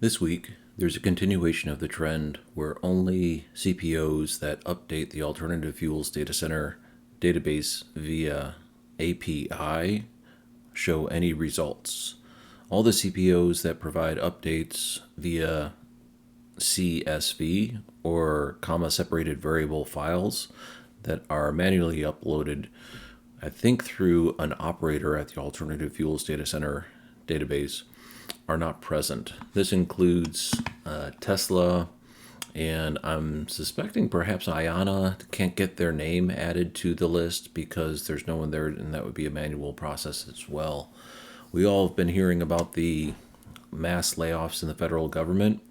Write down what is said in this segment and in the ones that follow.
This week, there's a continuation of the trend where only CPOs that update the alternative fuels data center database via API show any results. All the CPOs that provide updates via CSV or comma separated variable files that are manually uploaded, I think through an operator at the alternative fuels data center database, are not present. This includes Tesla, and I'm suspecting perhaps IONNA can't get their name added to the list because there's no one there, and that would be a manual process as well. We all have been hearing about the mass layoffs in the federal government,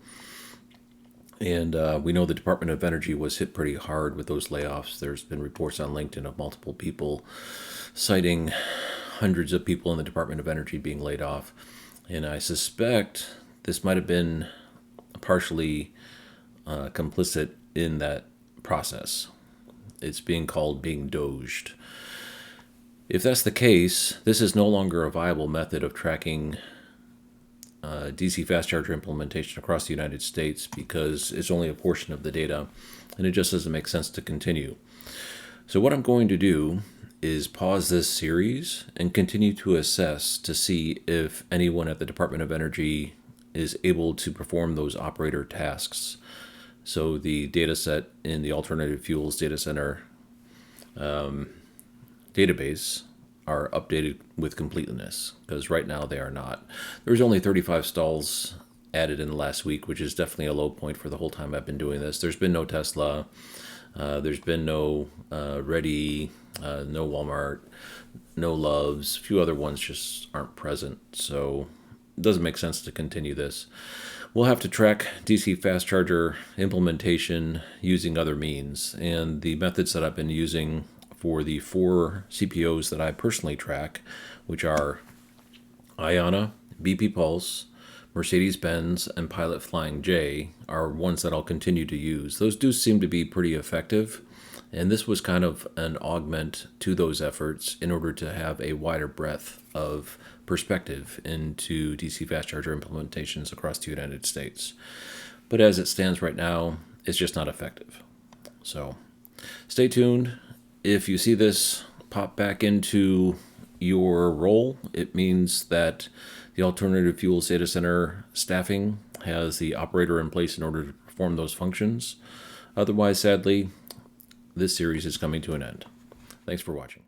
and we know the Department of Energy was hit pretty hard with those layoffs. There's been reports on LinkedIn of multiple people citing hundreds of people in the Department of Energy being laid off. And I suspect this might have been partially complicit in that process. It's being called being doged. If that's the case, this is no longer a viable method of tracking DC fast charger implementation across the United States because it's only a portion of the data, and it just doesn't make sense to continue. So what I'm going to do is pause this series and continue to assess to see if anyone at the Department of Energy is able to perform those operator tasks. So the data set in the alternative fuels data center database are updated with completeness, because right now they are not. There's only 35 stalls added in the last week, which is definitely a low point for the whole time I've been doing this. There's been no Tesla. There's been no Ready, no Walmart, no Loves. A few other ones just aren't present, so it doesn't make sense to continue this. We'll have to track DC fast charger implementation using other means, and the methods that I've been using for the 4 CPOs that I personally track, which are IONNA, BP Pulse, Mercedes-Benz, and Pilot Flying J, are ones that I'll continue to use. Those do seem to be pretty effective, and this was kind of an augment to those efforts in order to have a wider breadth of perspective into DC fast charger implementations across the United States. But as it stands right now, it's just not effective. So stay tuned. If you see this pop back into your role, it means that the alternative fuels data center staffing has the operator in place in order to perform those functions. Otherwise, sadly, this series is coming to an end. Thanks for watching.